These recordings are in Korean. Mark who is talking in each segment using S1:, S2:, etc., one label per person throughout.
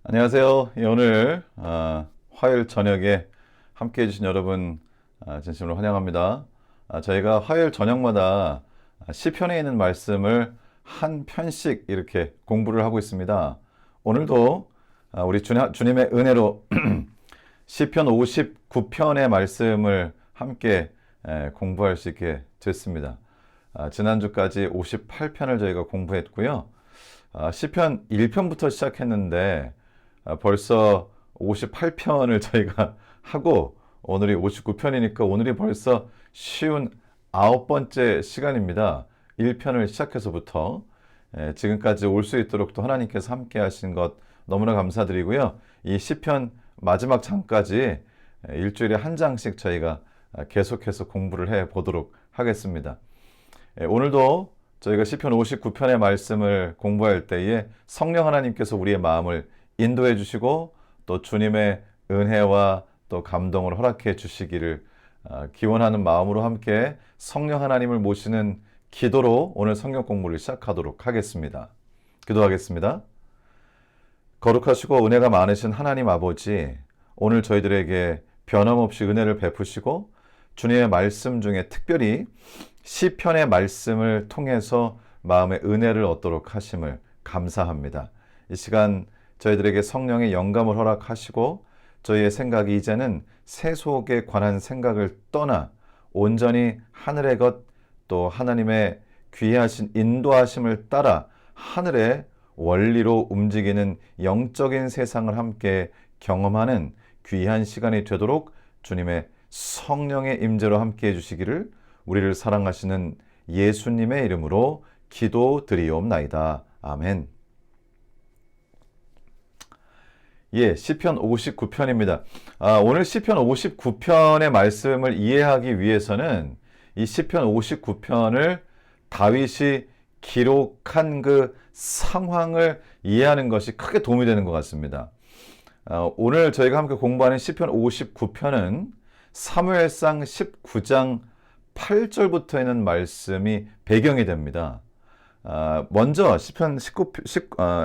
S1: 안녕하세요. 오늘 화요일 저녁에 함께 해주신 여러분 진심으로 환영합니다. 저희가 화요일 저녁마다 시편에 있는 말씀을 한 편씩 이렇게 공부를 하고 있습니다. 오늘도 우리 주님의 은혜로 시편 59편의 말씀을 함께 공부할 수 있게 됐습니다. 지난주까지 58편을 저희가 공부했고요. 시편 1편부터 시작했는데 벌써 58편을 저희가 하고 오늘이 59편이니까 오늘이 벌써 59번째 시간입니다. 1편을 시작해서부터 지금까지 올 수 있도록 또 하나님께서 함께 하신 것 너무나 감사드리고요. 이 시편 마지막 장까지 일주일에 한 장씩 저희가 계속해서 공부를 해 보도록 하겠습니다. 오늘도 저희가 시편 59편의 말씀을 공부할 때에 성령 하나님께서 우리의 마음을 인도해 주시고 또 주님의 은혜와 또 감동을 허락해 주시기를 기원하는 마음으로 함께 성령 하나님을 모시는 기도로 오늘 성경 공부를 시작하도록 하겠습니다. 기도하겠습니다. 거룩하시고 은혜가 많으신 하나님 아버지, 오늘 저희들에게 변함없이 은혜를 베푸시고 주님의 말씀 중에 특별히 시편의 말씀을 통해서 마음의 은혜를 얻도록 하심을 감사합니다. 이 시간 저희들에게 성령의 영감을 허락하시고 저희의 생각이 이제는 세속에 관한 생각을 떠나 온전히 하늘의 것 또 하나님의 귀하신 인도하심을 따라 하늘의 원리로 움직이는 영적인 세상을 함께 경험하는 귀한 시간이 되도록 주님의 성령의 임재로 함께 해주시기를 우리를 사랑하시는 예수님의 이름으로 기도드리옵나이다. 아멘. 시편 59편입니다. 오늘 시편 59편의 말씀을 이해하기 위해서는 이 시편 59편을 다윗이 기록한 그 상황을 이해하는 것이 크게 도움이 되는 것 같습니다. 오늘 저희가 함께 공부하는 시편 59편은 사무엘상 19장 8절부터 있는 말씀이 배경이 됩니다. 먼저 시편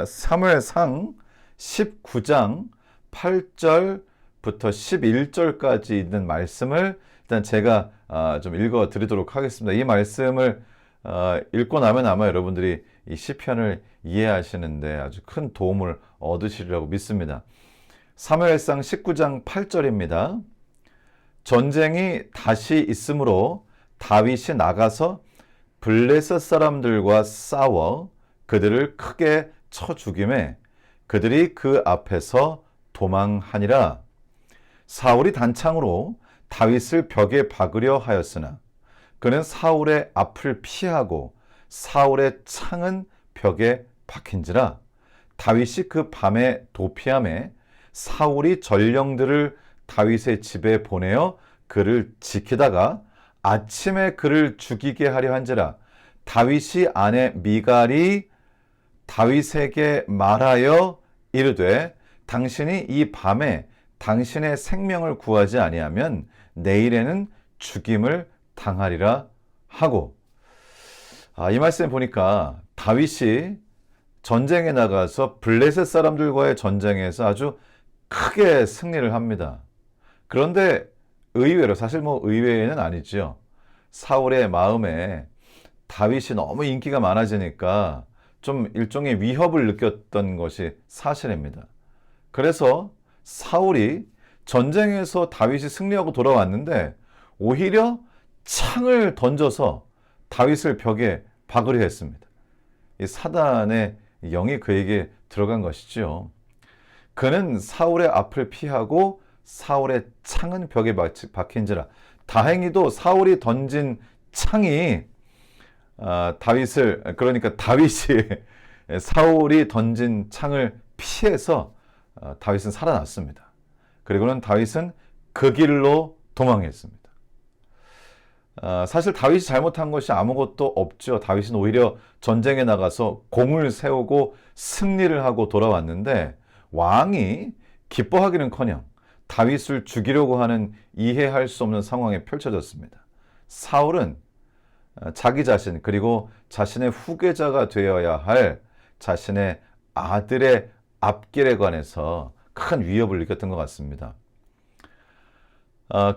S1: 사무엘상 19장 8절부터 11절까지 있는 말씀을 일단 제가 좀 읽어 드리도록 하겠습니다. 이 말씀을 읽고 나면 아마 여러분들이 이 시편을 이해하시는데 아주 큰 도움을 얻으시리라고 믿습니다. 사무엘상 19장 8절입니다. 전쟁이 다시 있으므로 다윗이 나가서 블레셋 사람들과 싸워 그들을 크게 쳐 죽이매 그들이 그 앞에서 도망하니라. 사울이 단창으로 다윗을 벽에 박으려 하였으나 그는 사울의 앞을 피하고 사울의 창은 벽에 박힌지라. 다윗이 그 밤에 도피함에 사울이 전령들을 다윗의 집에 보내어 그를 지키다가 아침에 그를 죽이게 하려 한지라. 다윗이 아내 미갈이 다윗에게 말하여 이르되 당신이 이 밤에 당신의 생명을 구하지 아니하면 내일에는 죽임을 당하리라 하고. 이 말씀에 보니까 다윗이 전쟁에 나가서 블레셋 사람들과의 전쟁에서 아주 크게 승리를 합니다. 그런데 의외로, 사실 의외는 아니죠. 사울의 마음에 다윗이 너무 인기가 많아지니까 좀 일종의 위협을 느꼈던 것이 사실입니다. 그래서 사울이 전쟁에서 다윗이 승리하고 돌아왔는데 오히려 창을 던져서 다윗을 벽에 박으려 했습니다. 이 사단의 영이 그에게 들어간 것이죠. 그는 사울의 앞을 피하고 사울의 창은 벽에 박힌지라. 다행히도 사울이 던진 창이 그러니까 다윗이 사울이 던진 창을 피해서 다윗은 살아났습니다. 그리고는 다윗은 그 길로 도망했습니다. 사실 다윗이 잘못한 것이 아무것도 없죠. 다윗은 오히려 전쟁에 나가서 공을 세우고 승리를 하고 돌아왔는데 왕이 기뻐하기는커녕 다윗을 죽이려고 하는 이해할 수 없는 상황에 펼쳐졌습니다. 사울은 자기 자신 그리고 자신의 후계자가 되어야 할 자신의 아들의 앞길에 관해서 큰 위협을 느꼈던 것 같습니다.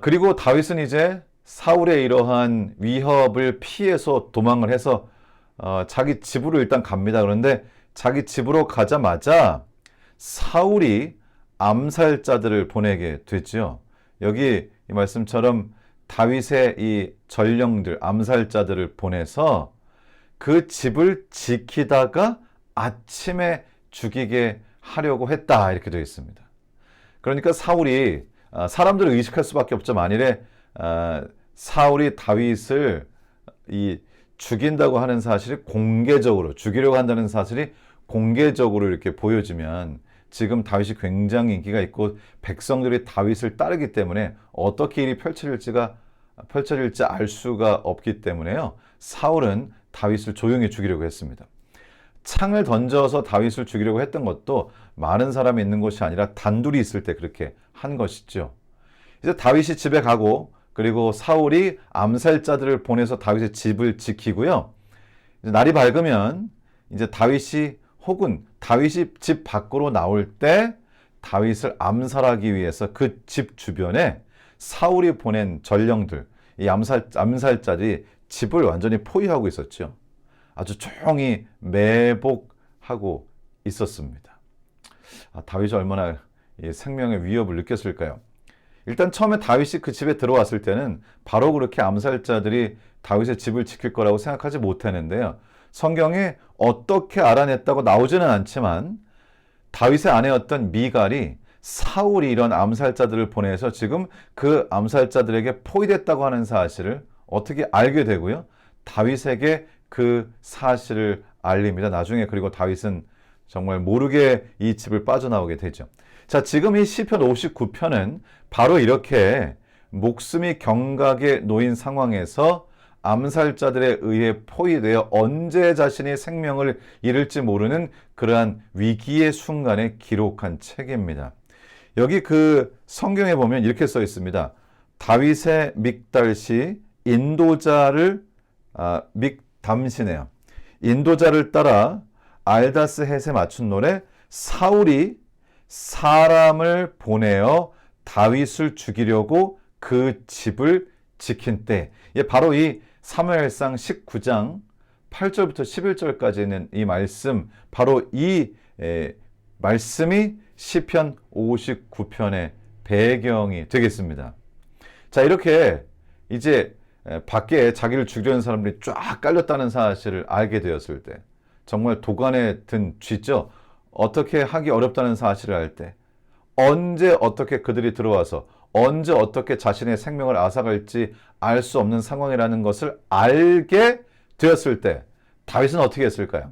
S1: 그리고 다윗은 이제 사울의 이러한 위협을 피해서 도망을 해서 자기 집으로 일단 갑니다. 그런데 자기 집으로 가자마자 사울이 암살자들을 보내게 되죠. 여기 이 말씀처럼 다윗의 이 전령들, 암살자들을 보내서 그 집을 지키다가 아침에 죽이게 하려고 했다, 이렇게 되어 있습니다. 그러니까 사울이 사람들을 의식할 수밖에 없죠. 만일에 사울이 다윗을 죽인다고 하는 사실이 공개적으로, 죽이려고 한다는 사실이 공개적으로 이렇게 보여지면 지금 다윗이 굉장히 인기가 있고 백성들이 다윗을 따르기 때문에 어떻게 일이 펼쳐질지 알 수가 없기 때문에요. 사울은 다윗을 조용히 죽이려고 했습니다. 창을 던져서 다윗을 죽이려고 했던 것도 많은 사람이 있는 것이 아니라 단둘이 있을 때 그렇게 한 것이죠. 이제 다윗이 집에 가고, 그리고 사울이 암살자들을 보내서 다윗의 집을 지키고요. 이제 날이 밝으면 이제 다윗이 혹은 다윗이 집 밖으로 나올 때 다윗을 암살하기 위해서 그 집 주변에 사울이 보낸 전령들, 이 암살자들이 집을 완전히 포위하고 있었죠. 아주 조용히 매복하고 있었습니다. 다윗이 얼마나 생명의 위협을 느꼈을까요? 일단 처음에 다윗이 그 집에 들어왔을 때는 바로 그렇게 암살자들이 다윗의 집을 지킬 거라고 생각하지 못했는데요. 성경에 어떻게 알아냈다고 나오지는 않지만 다윗의 아내였던 미갈이 사울이 이런 암살자들을 보내서 지금 그 암살자들에게 포위됐다고 하는 사실을 어떻게 알게 되고요. 다윗에게 그 사실을 알립니다. 나중에 그리고 다윗은 정말 모르게 이 집을 빠져나오게 되죠. 자, 지금 이 시편 59편은 바로 이렇게 목숨이 경각에 놓인 상황에서 암살자들에 의해 포위되어 언제 자신이 생명을 잃을지 모르는 그러한 위기의 순간에 기록한 책입니다. 여기 그 성경에 보면 이렇게 써 있습니다. 다윗의 믹달시 인도자를 믹담시네요. 인도자를 따라 알다스 헷에 맞춘 노래, 사울이 사람을 보내어 다윗을 죽이려고 그 집을 지킨 때, 바로 이 사무엘상 19장 8절부터 11절까지 있는 이 말씀, 바로 이 말씀이 시편 59편의 배경이 되겠습니다. 자, 이렇게 이제 밖에 자기를 죽이려는 사람들이 쫙 깔렸다는 사실을 알게 되었을 때, 정말 도관에 든 쥐죠. 어떻게 하기 어렵다는 사실을 알 때, 언제 어떻게 그들이 들어와서 언제 어떻게 자신의 생명을 앗아갈지 알 수 없는 상황이라는 것을 알게 되었을 때 다윗은 어떻게 했을까요?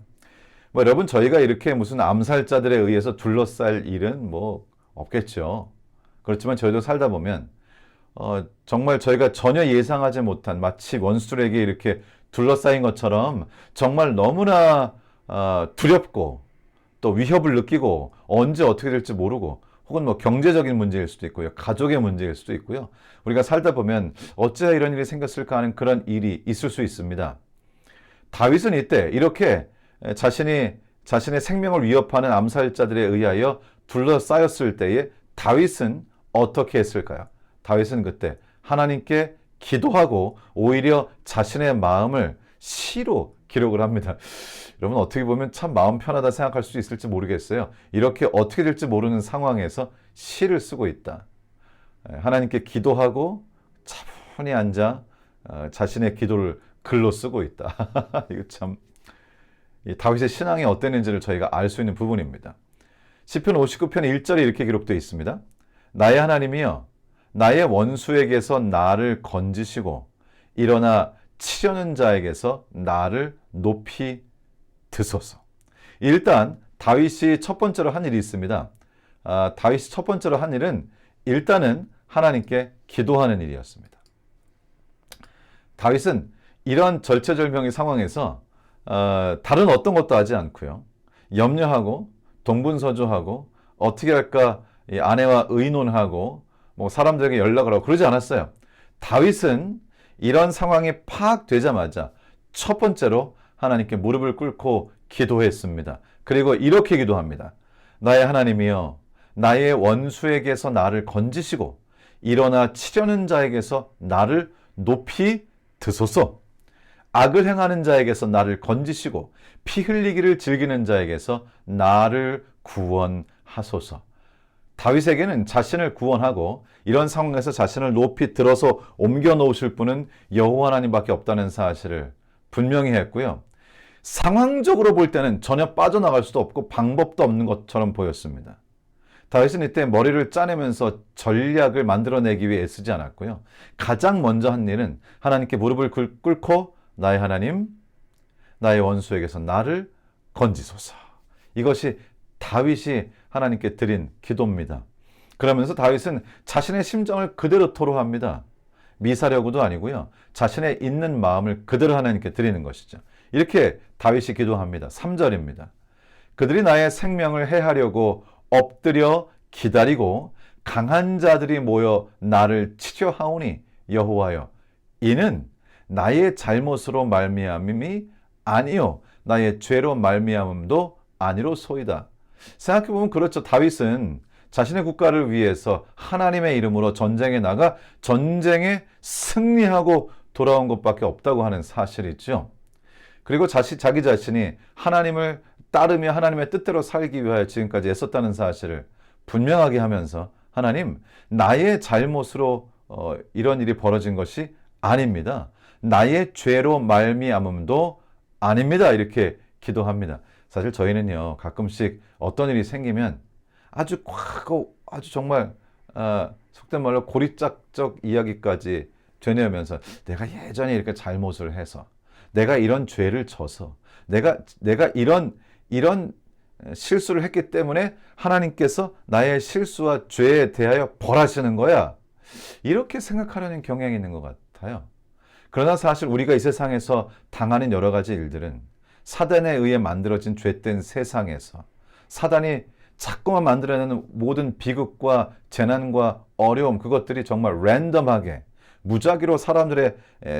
S1: 여러분, 저희가 이렇게 무슨 암살자들에 의해서 둘러쌀 일은 없겠죠. 그렇지만 저희도 살다 보면 정말 저희가 전혀 예상하지 못한, 마치 원수들에게 이렇게 둘러싸인 것처럼 정말 너무나 두렵고 또 위협을 느끼고 언제 어떻게 될지 모르고, 혹은 경제적인 문제일 수도 있고요, 가족의 문제일 수도 있고요. 우리가 살다 보면 어찌 이런 일이 생겼을까 하는 그런 일이 있을 수 있습니다. 다윗은 이때 이렇게 자신의 생명을 위협하는 암살자들에 의하여 둘러싸였을 때에 다윗은 어떻게 했을까요? 다윗은 그때 하나님께 기도하고 오히려 자신의 마음을 시로 기록을 합니다. 여러분, 어떻게 보면 참 마음 편하다 생각할 수 있을지 모르겠어요. 이렇게 어떻게 될지 모르는 상황에서 시를 쓰고 있다. 하나님께 기도하고 차분히 앉아 자신의 기도를 글로 쓰고 있다. 이거 참 다윗의 신앙이 어땠는지를 저희가 알 수 있는 부분입니다. 시편 59편 1절에 이렇게 기록되어 있습니다. 나의 하나님이여, 나의 원수에게서 나를 건지시고 일어나 치려는 자에게서 나를 높이 드소서. 일단 다윗이 첫 번째로 한 일이 있습니다. 다윗이 첫 번째로 한 일은 일단은 하나님께 기도하는 일이었습니다. 다윗은 이런 절체절명의 상황에서 다른 어떤 것도 하지 않고요, 염려하고 동분서주하고 어떻게 할까 아내와 의논하고 사람들에게 연락을 하고 그러지 않았어요. 다윗은 이런 상황이 파악되자마자 첫 번째로 하나님께 무릎을 꿇고 기도했습니다. 그리고 이렇게 기도합니다. 나의 하나님이여 나의 원수에게서 나를 건지시고 일어나 치려는 자에게서 나를 높이 드소서. 악을 행하는 자에게서 나를 건지시고 피 흘리기를 즐기는 자에게서 나를 구원하소서. 다윗에게는 자신을 구원하고 이런 상황에서 자신을 높이 들어서 옮겨 놓으실 분은 여호와 하나님밖에 없다는 사실을 분명히 했고요. 상황적으로 볼 때는 전혀 빠져나갈 수도 없고 방법도 없는 것처럼 보였습니다. 다윗은 이때 머리를 짜내면서 전략을 만들어내기 위해 애쓰지 않았고요. 가장 먼저 한 일은 하나님께 무릎을 꿇고 나의 하나님, 나의 원수에게서 나를 건지소서. 이것이 다윗이 하나님께 드린 기도입니다. 그러면서 다윗은 자신의 심정을 그대로 토로합니다. 미사려고도 아니고요. 자신의 있는 마음을 그대로 하나님께 드리는 것이죠. 이렇게 다윗이 기도합니다. 3절입니다. 그들이 나의 생명을 해하려고 엎드려 기다리고 강한 자들이 모여 나를 치려 하오니 여호와여 이는 나의 잘못으로 말미암음이 아니요 나의 죄로 말미암음도 아니로소이다. 생각해보면 그렇죠. 다윗은 자신의 국가를 위해서 하나님의 이름으로 전쟁에 나가 전쟁에 승리하고 돌아온 것밖에 없다고 하는 사실이죠. 그리고 자기 자신이 하나님을 따르며 하나님의 뜻대로 살기 위하여 지금까지 애썼다는 사실을 분명하게 하면서 하나님, 나의 잘못으로 이런 일이 벌어진 것이 아닙니다. 나의 죄로 말미암음도 아닙니다. 이렇게 기도합니다. 사실 저희는요, 가끔씩 어떤 일이 생기면 아주 과거, 아주 정말 속된 말로 고리짝적 이야기까지 되뇌면서 내가 예전에 이렇게 잘못을 해서 내가 이런 죄를 져서 내가 이런 실수를 했기 때문에 하나님께서 나의 실수와 죄에 대하여 벌하시는 거야. 이렇게 생각하려는 경향이 있는 것 같아요. 그러나 사실 우리가 이 세상에서 당하는 여러 가지 일들은 사단에 의해 만들어진 죄된 세상에서 사단이 자꾸만 만들어내는 모든 비극과 재난과 어려움, 그것들이 정말 랜덤하게 무작위로 사람들의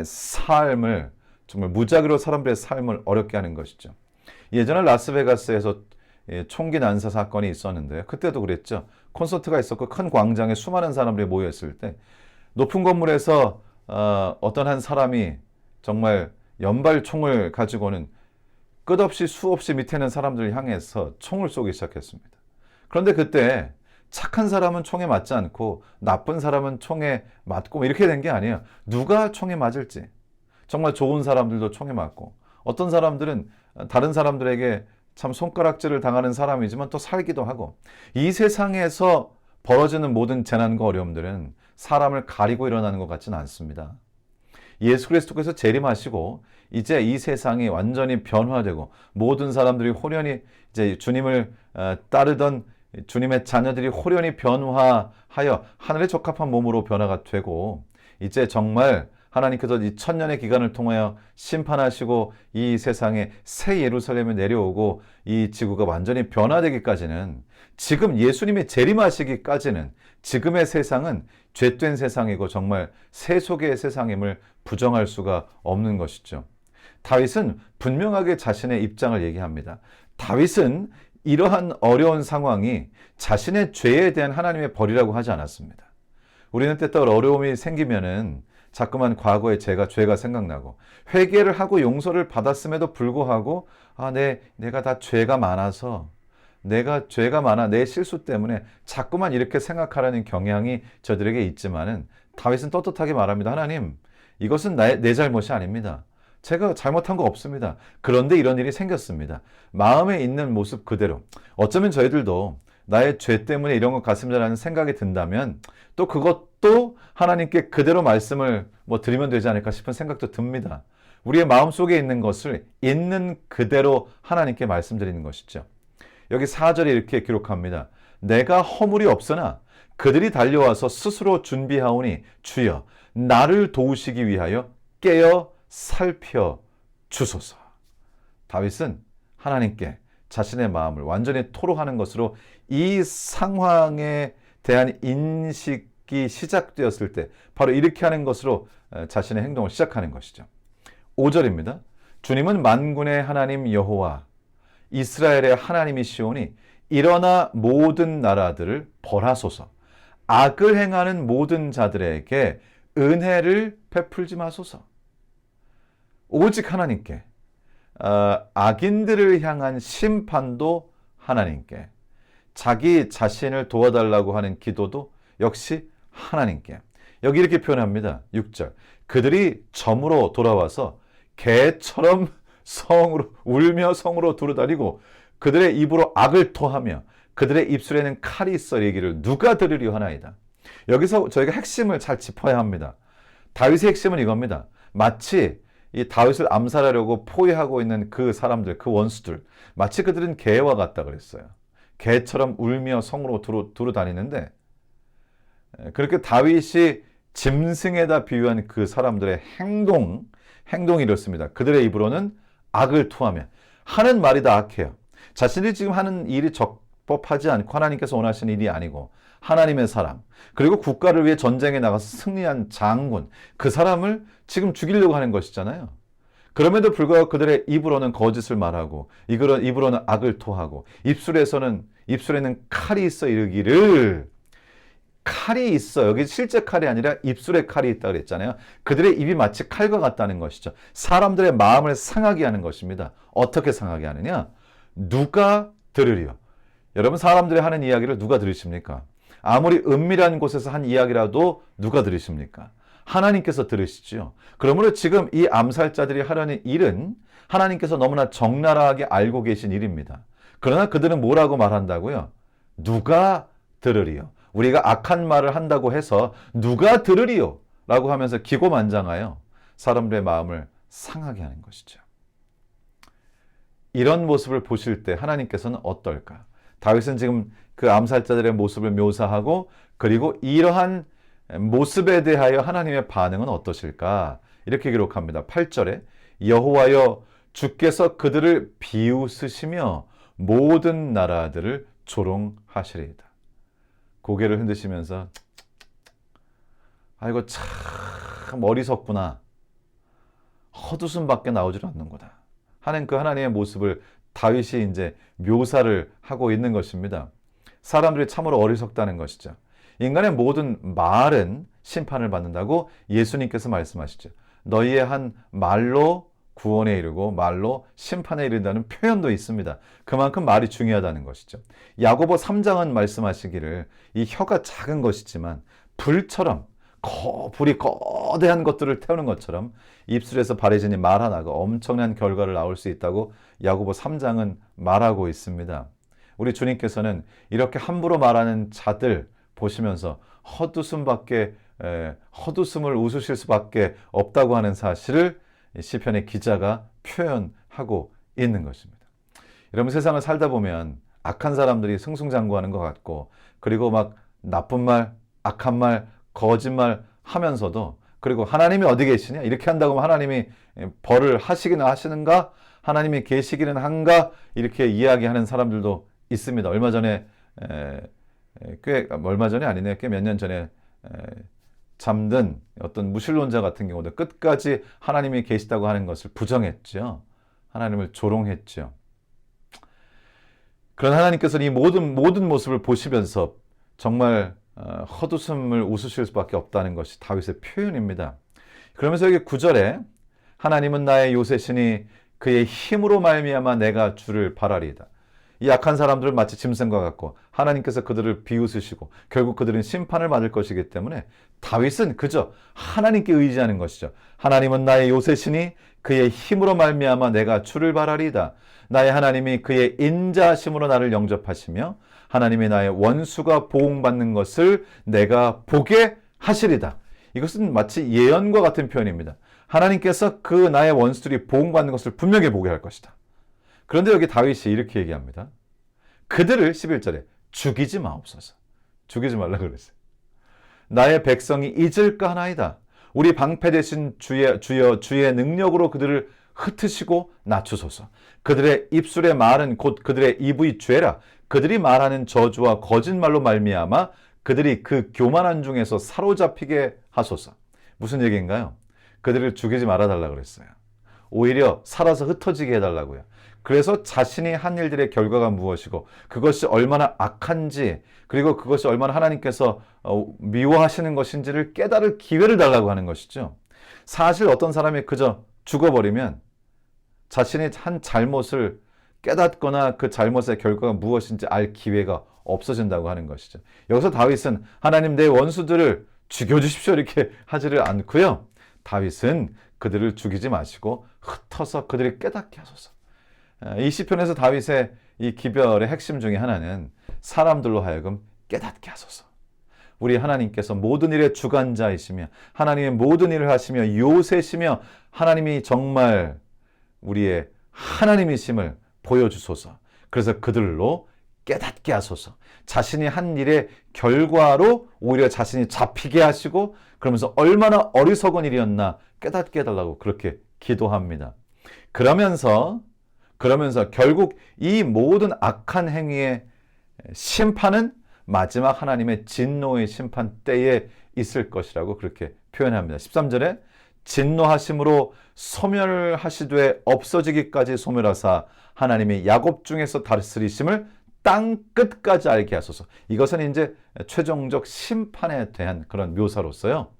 S1: 삶을 어렵게 하는 것이죠. 예전에 라스베가스에서 총기 난사 사건이 있었는데 그때도 그랬죠. 콘서트가 있었고 큰 광장에 수많은 사람들이 모였을 때 높은 건물에서 어떤 한 사람이 정말 연발총을 가지고는 끝없이 수없이 밑에 있는 사람들을 향해서 총을 쏘기 시작했습니다. 그런데 그때 착한 사람은 총에 맞지 않고 나쁜 사람은 총에 맞고 이렇게 된 게 아니에요. 누가 총에 맞을지. 정말 좋은 사람들도 총에 맞고 어떤 사람들은 다른 사람들에게 참 손가락질을 당하는 사람이지만 또 살기도 하고 이 세상에서 벌어지는 모든 재난과 어려움들은 사람을 가리고 일어나는 것 같지는 않습니다. 예수 그리스도께서 재림하시고 이제 이 세상이 완전히 변화되고 모든 사람들이 호련히 이제 주님을 따르던 주님의 자녀들이 호련히 변화하여 하늘에 적합한 몸으로 변화가 되고 이제 정말 하나님께서 이 천년의 기간을 통하여 심판하시고 이 세상에 새 예루살렘에 내려오고 이 지구가 완전히 변화되기까지는 지금 예수님이 재림하시기까지는 지금의 세상은 죄된 세상이고 정말 세속의 세상임을 부정할 수가 없는 것이죠. 다윗은 분명하게 자신의 입장을 얘기합니다. 다윗은 이러한 어려운 상황이 자신의 죄에 대한 하나님의 벌이라고 하지 않았습니다. 우리는 때때로 어려움이 생기면은 자꾸만 과거의 죄가 생각나고 회개를 하고 용서를 받았음에도 불구하고 내가 다 죄가 많아서 내가 죄가 많아 내 실수 때문에 자꾸만 이렇게 생각하라는 경향이 저들에게 있지만은 다윗은 떳떳하게 말합니다. 하나님, 이것은 내 잘못이 아닙니다. 제가 잘못한 거 없습니다. 그런데 이런 일이 생겼습니다. 마음에 있는 모습 그대로. 어쩌면 저희들도 나의 죄 때문에 이런 것 같습니다라는 생각이 든다면 또 그것도 하나님께 그대로 말씀을 드리면 되지 않을까 싶은 생각도 듭니다. 우리의 마음속에 있는 것을 있는 그대로 하나님께 말씀드리는 것이죠. 여기 4절에 이렇게 기록합니다. 내가 허물이 없으나 그들이 달려와서 스스로 준비하오니 주여 나를 도우시기 위하여 깨어 살펴 주소서. 다윗은 하나님께 자신의 마음을 완전히 토로하는 것으로 이 상황에 대한 인식이 시작되었을 때 바로 이렇게 하는 것으로 자신의 행동을 시작하는 것이죠. 5절입니다. 주님은 만군의 하나님 여호와 이스라엘의 하나님이시오니 일어나 모든 나라들을 벌하소서. 악을 행하는 모든 자들에게 은혜를 베풀지 마소서. 오직 하나님께, 악인들을 향한 심판도 하나님께, 자기 자신을 도와달라고 하는 기도도 역시 하나님께. 여기 이렇게 표현합니다. 6절. 그들이 점으로 돌아와서 개처럼 성으로 울며 성으로 두루다니고 그들의 입으로 악을 토하며 그들의 입술에는 칼이 있어 얘기를 누가 들으려 하나이다. 여기서 저희가 핵심을 잘 짚어야 합니다. 다윗의 핵심은 이겁니다. 마치 이 다윗을 암살하려고 포위하고 있는 그 사람들, 그 원수들, 마치 그들은 개와 같다 그랬어요. 개처럼 울며 성으로 두루다니는데, 그렇게 다윗이 짐승에다 비유한 그 사람들의 행동이 이렇습니다. 그들의 입으로는 악을 토하며 하는 말이 다 악해요. 자신이 지금 하는 일이 적법하지 않고 하나님께서 원하시는 일이 아니고 하나님의 사람, 그리고 국가를 위해 전쟁에 나가서 승리한 장군, 그 사람을 지금 죽이려고 하는 것이잖아요. 그럼에도 불구하고 그들의 입으로는 거짓을 말하고 입으로는 악을 토하고 입술에는 칼이 있어 이르기를, 칼이 있어. 여기 실제 칼이 아니라 입술에 칼이 있다 그랬잖아요. 그들의 입이 마치 칼과 같다는 것이죠. 사람들의 마음을 상하게 하는 것입니다. 어떻게 상하게 하느냐? 누가 들으리요? 여러분, 사람들이 하는 이야기를 누가 들으십니까? 아무리 은밀한 곳에서 한 이야기라도 누가 들으십니까? 하나님께서 들으시지요. 그러므로 지금 이 암살자들이 하려는 일은 하나님께서 너무나 적나라하게 알고 계신 일입니다. 그러나 그들은 뭐라고 말한다고요? 누가 들으리요? 우리가 악한 말을 한다고 해서 누가 들으리요? 라고 하면서 기고만장하여 사람들의 마음을 상하게 하는 것이죠. 이런 모습을 보실 때 하나님께서는 어떨까? 다윗은 지금 그 암살자들의 모습을 묘사하고, 그리고 이러한 모습에 대하여 하나님의 반응은 어떠실까? 이렇게 기록합니다. 8절에 여호와여 주께서 그들을 비웃으시며 모든 나라들을 조롱하시리이다. 고개를 흔드시면서 아이고 참 어리석구나, 헛웃음밖에 나오질 않는구나 하는 그 하나님의 모습을 다윗이 이제 묘사를 하고 있는 것입니다. 사람들이 참으로 어리석다는 것이죠. 인간의 모든 말은 심판을 받는다고 예수님께서 말씀하시죠. 너희의 한 말로 구원에 이르고 말로 심판에 이른다는 표현도 있습니다. 그만큼 말이 중요하다는 것이죠. 야고보 3장은 말씀하시기를 이 혀가 작은 것이지만 불처럼 불이 거대한 것들을 태우는 것처럼 입술에서 발해지니 말 하나가 엄청난 결과를 낳을 수 있다고 야고보 3장은 말하고 있습니다. 우리 주님께서는 이렇게 함부로 말하는 자들 보시면서 헛웃음을 웃으실 수밖에 없다고 하는 사실을 시편의 기자가 표현하고 있는 것입니다. 여러분, 세상을 살다 보면 악한 사람들이 승승장구하는 것 같고, 그리고 막 나쁜 말, 악한 말, 거짓말 하면서도, 그리고 하나님이 어디 계시냐? 이렇게 한다고 하면 하나님이 벌을 하시기는 하시는가? 하나님이 계시기는 한가? 이렇게 이야기하는 사람들도 있습니다. 얼마 전에 꽤 몇 년 전에 잠든 어떤 무신론자 같은 경우도 끝까지 하나님이 계시다고 하는 것을 부정했죠. 하나님을 조롱했죠. 그런 하나님께서는 이 모든 모습을 보시면서 정말 헛웃음을 웃으실 수밖에 없다는 것이 다윗의 표현입니다. 그러면서 여기 9절에 하나님은 나의 요새시니 그의 힘으로 말미암아 내가 주를 바라리이다. 이 악한 사람들은 마치 짐승과 같고 하나님께서 그들을 비웃으시고 결국 그들은 심판을 받을 것이기 때문에 다윗은 그저 하나님께 의지하는 것이죠. 하나님은 나의 요새시니 그의 힘으로 말미암아 내가 주를 바라리이다. 나의 하나님이 그의 인자하심으로 나를 영접하시며 하나님이 나의 원수가 보응받는 것을 내가 보게 하시리다. 이것은 마치 예언과 같은 표현입니다. 하나님께서 그 나의 원수들이 보응받는 것을 분명히 보게 할 것이다. 그런데 여기 다윗이 이렇게 얘기합니다. 그들을 11절에 죽이지 마옵소서. 죽이지 말라고 그랬어요. 나의 백성이 잊을까 하나이다. 우리 방패 되신 주의 능력으로 그들을 흩으시고 낮추소서. 그들의 입술의 말은 곧 그들의 입의 죄라. 그들이 말하는 저주와 거짓말로 말미암아 그들이 그 교만한 중에서 사로잡히게 하소서. 무슨 얘기인가요? 그들을 죽이지 말아달라고 그랬어요. 오히려 살아서 흩어지게 해달라고요. 그래서 자신이 한 일들의 결과가 무엇이고 그것이 얼마나 악한지 그리고 그것이 얼마나 하나님께서 미워하시는 것인지를 깨달을 기회를 달라고 하는 것이죠. 사실 어떤 사람이 그저 죽어버리면 자신이 한 잘못을 깨닫거나 그 잘못의 결과가 무엇인지 알 기회가 없어진다고 하는 것이죠. 여기서 다윗은 하나님 내 원수들을 죽여주십시오 이렇게 하지를 않고요. 다윗은 그들을 죽이지 마시고 흩어서 그들이 깨닫게 하소서. 이 시편에서 다윗의 이 기별의 핵심 중에 하나는 사람들로 하여금 깨닫게 하소서. 우리 하나님께서 모든 일의 주관자이시며 하나님의 모든 일을 하시며 요새시며 하나님이 정말 우리의 하나님이심을 보여주소서. 그래서 그들로 깨닫게 하소서. 자신이 한 일의 결과로 오히려 자신이 잡히게 하시고 그러면서 얼마나 어리석은 일이었나 깨닫게 해달라고 그렇게 기도합니다. 그러면서 결국 이 모든 악한 행위의 심판은 마지막 하나님의 진노의 심판 때에 있을 것이라고 그렇게 표현합니다. 13절에 진노하심으로 소멸하시되 없어지기까지 소멸하사 하나님이 야곱 중에서 다스리심을 땅 끝까지 알게 하소서. 이것은 이제 최종적 심판에 대한 그런 묘사로서요.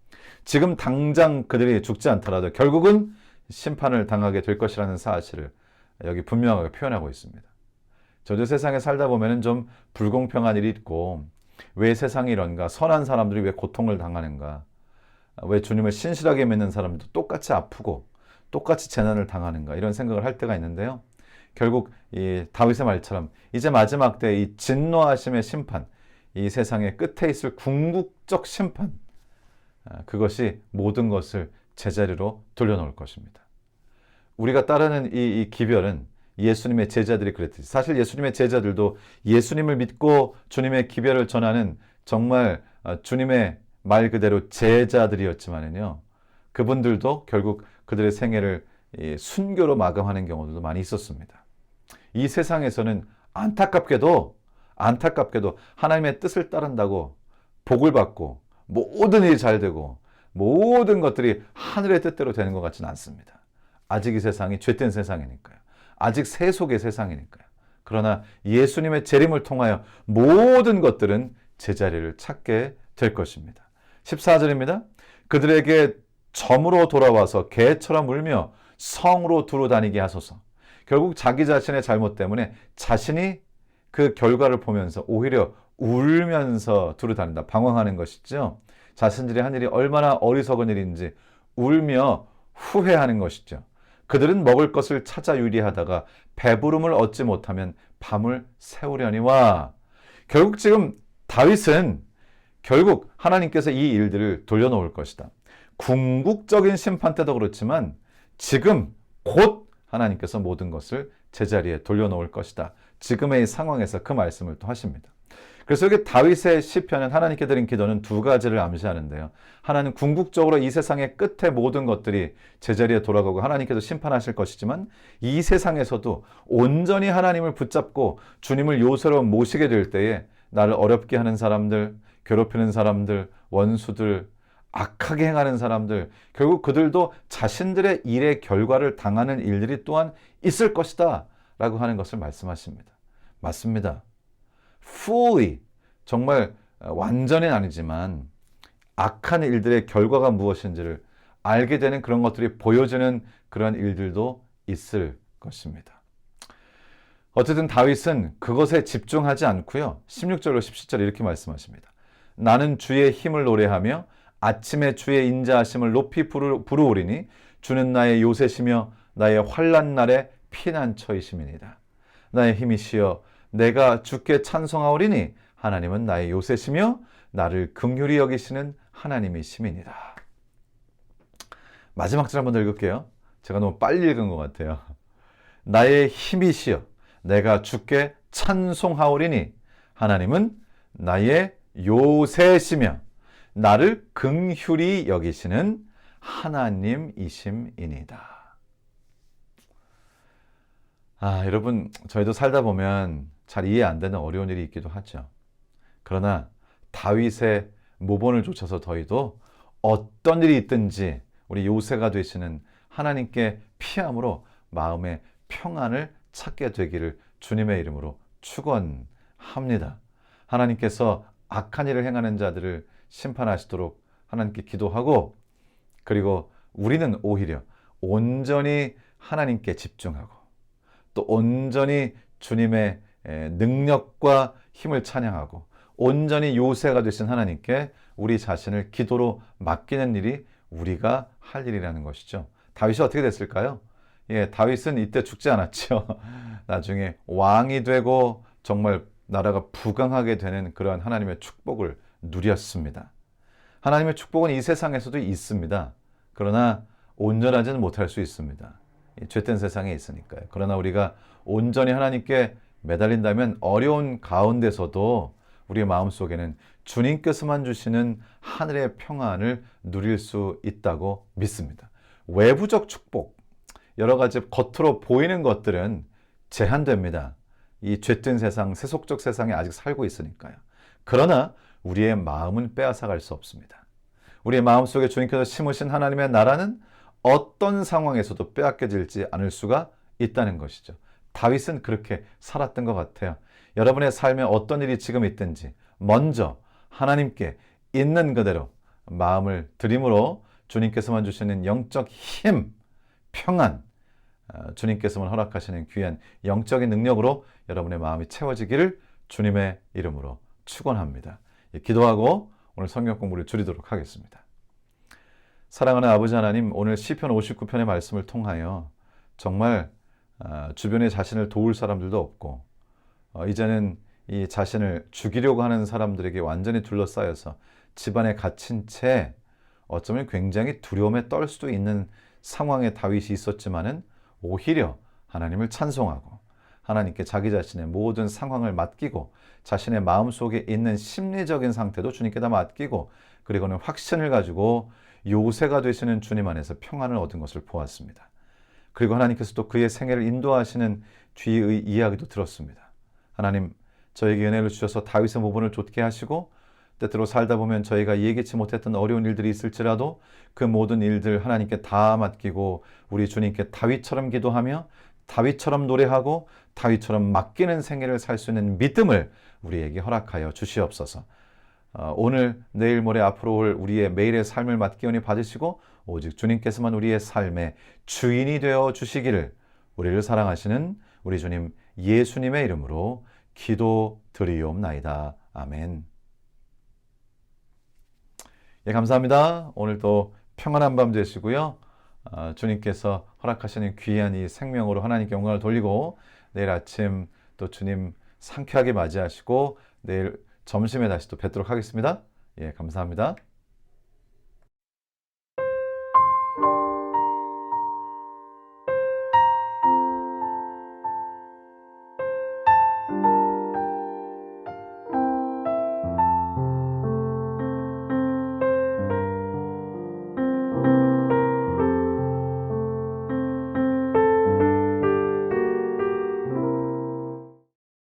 S1: 지금 당장 그들이 죽지 않더라도 결국은 심판을 당하게 될 것이라는 사실을 여기 분명하게 표현하고 있습니다. 저도 세상에 살다 보면 좀 불공평한 일이 있고 왜 세상이 이런가? 선한 사람들이 왜 고통을 당하는가? 왜 주님을 신실하게 믿는 사람도 똑같이 아프고 똑같이 재난을 당하는가? 이런 생각을 할 때가 있는데요. 결국 이 다윗의 말처럼 이제 마지막 때 이 진노하심의 심판, 이 세상의 끝에 있을 궁극적 심판, 그것이 모든 것을 제자리로 돌려놓을 것입니다. 우리가 따르는 이 기별은 예수님의 제자들이 그랬듯이 사실 예수님의 제자들도 예수님을 믿고 주님의 기별을 전하는 정말 주님의 말 그대로 제자들이었지만은요. 그분들도 결국 그들의 생애를 순교로 마감하는 경우도 많이 있었습니다. 이 세상에서는 안타깝게도 하나님의 뜻을 따른다고 복을 받고 모든 일이 잘 되고 모든 것들이 하늘의 뜻대로 되는 것 같지는 않습니다. 아직 이 세상이 죄된 세상이니까요. 아직 세속의 세상이니까요. 그러나 예수님의 재림을 통하여 모든 것들은 제자리를 찾게 될 것입니다. 14절입니다. 그들에게 점으로 돌아와서 개처럼 울며 성으로 두루 다니게 하소서. 결국 자기 자신의 잘못 때문에 자신이 그 결과를 보면서 오히려 울면서 두루 다닌다. 방황하는 것이죠. 자신들이 한 일이 얼마나 어리석은 일인지 울며 후회하는 것이죠. 그들은 먹을 것을 찾아 유리하다가 배부름을 얻지 못하면 밤을 새우려니와. 결국 지금 다윗은 결국 하나님께서 이 일들을 돌려놓을 것이다. 궁극적인 심판 때도 그렇지만 지금 곧 하나님께서 모든 것을 제자리에 돌려놓을 것이다. 지금의 상황에서 그 말씀을 또 하십니다. 그래서 여기 다윗의 시편은 하나님께 드린 기도는 두 가지를 암시하는데요. 하나는 궁극적으로 이 세상의 끝에 모든 것들이 제자리에 돌아가고 하나님께서 심판하실 것이지만 이 세상에서도 온전히 하나님을 붙잡고 주님을 요새로 모시게 될 때에 나를 어렵게 하는 사람들, 괴롭히는 사람들, 원수들, 악하게 행하는 사람들, 결국 그들도 자신들의 일의 결과를 당하는 일들이 또한 있을 것이다 라고 하는 것을 말씀하십니다. 맞습니다. fully, 정말 완전히는 아니지만 악한 일들의 결과가 무엇인지를 알게 되는 그런 것들이 보여지는 그런 일들도 있을 것입니다. 어쨌든 다윗은 그것에 집중하지 않고요. 16절로 17절 이렇게 말씀하십니다. 나는 주의 힘을 노래하며 아침에 주의 인자하심을 높이 부르오리니 주는 나의 요새시며 나의 환난 날의 피난처이심이니이다. 나의 힘이시여 내가 주께 찬송하오리니 하나님은 나의 요새시며 나를 긍휼히 여기시는 하나님이심이니이다. 마지막 절 한번 더 읽을게요. 제가 너무 빨리 읽은 것 같아요. 나의 힘이시여 내가 주께 찬송하오리니 하나님은 나의 요새시며 나를 긍휼히 여기시는 하나님이심이니이다. 여러분, 저희도 살다 보면 잘 이해 안 되는 어려운 일이 있기도 하죠. 그러나 다윗의 모본을 좇아서 저희도 어떤 일이 있든지 우리 요새가 되시는 하나님께 피함으로 마음의 평안을 찾게 되기를 주님의 이름으로 축원합니다. 하나님께서 악한 일을 행하는 자들을 심판하시도록 하나님께 기도하고, 그리고 우리는 오히려 온전히 하나님께 집중하고 또 온전히 주님의 능력과 힘을 찬양하고 온전히 요새가 되신 하나님께 우리 자신을 기도로 맡기는 일이 우리가 할 일이라는 것이죠. 다윗이 어떻게 됐을까요? 다윗은 이때 죽지 않았죠. 나중에 왕이 되고 정말 나라가 부강하게 되는 그러한 하나님의 축복을 누렸습니다. 하나님의 축복은 이 세상에서도 있습니다. 그러나 온전하지는 못할 수 있습니다. 죄된 세상에 있으니까요. 그러나 우리가 온전히 하나님께 매달린다면 어려운 가운데서도 우리의 마음속에는 주님께서만 주시는 하늘의 평안을 누릴 수 있다고 믿습니다. 외부적 축복, 여러 가지 겉으로 보이는 것들은 제한됩니다. 이 죄된 세상, 세속적 세상에 아직 살고 있으니까요. 그러나 우리의 마음은 빼앗아갈 수 없습니다. 우리의 마음속에 주님께서 심으신 하나님의 나라는 어떤 상황에서도 빼앗겨질지 않을 수가 있다는 것이죠. 다윗은 그렇게 살았던 것 같아요. 여러분의 삶에 어떤 일이 지금 있든지 먼저 하나님께 있는 그대로 마음을 드림으로 주님께서만 주시는 영적 힘, 평안, 주님께서만 허락하시는 귀한 영적인 능력으로 여러분의 마음이 채워지기를 주님의 이름으로 축원합니다. 기도하고 오늘 성경 공부를 줄이도록 하겠습니다. 사랑하는 아버지 하나님, 오늘 시편 59편의 말씀을 통하여 정말 주변에 자신을 도울 사람들도 없고 이제는 이 자신을 죽이려고 하는 사람들에게 완전히 둘러싸여서 집안에 갇힌 채 어쩌면 굉장히 두려움에 떨 수도 있는 상황에 다윗이 있었지만은 오히려 하나님을 찬송하고 하나님께 자기 자신의 모든 상황을 맡기고 자신의 마음속에 있는 심리적인 상태도 주님께 다 맡기고 그리고는 확신을 가지고 요새가 되시는 주님 안에서 평안을 얻은 것을 보았습니다. 그리고 하나님께서 또 그의 생애를 인도하시는 뒤의 이야기도 들었습니다. 하나님, 저에게 은혜를 주셔서 다윗의 모본을 좇게 하시고 때때로 살다 보면 저희가 예기치 못했던 어려운 일들이 있을지라도 그 모든 일들 하나님께 다 맡기고 우리 주님께 다윗처럼 기도하며 다윗처럼 노래하고 다윗처럼 맡기는 생애를 살 수 있는 믿음을 우리에게 허락하여 주시옵소서. 오늘, 내일, 모레 앞으로 올 우리의 매일의 삶을 맡기오니 받으시고 오직 주님께서만 우리의 삶의 주인이 되어 주시기를 우리를 사랑하시는 우리 주님 예수님의 이름으로 기도드리옵나이다. 아멘. 감사합니다. 오늘도 평안한 밤 되시고요. 주님께서 허락하시는 귀한 이 생명으로 하나님께 영광을 돌리고 내일 아침 또 주님 상쾌하게 맞이하시고 내일 점심에 다시 또 뵙도록 하겠습니다. 감사합니다.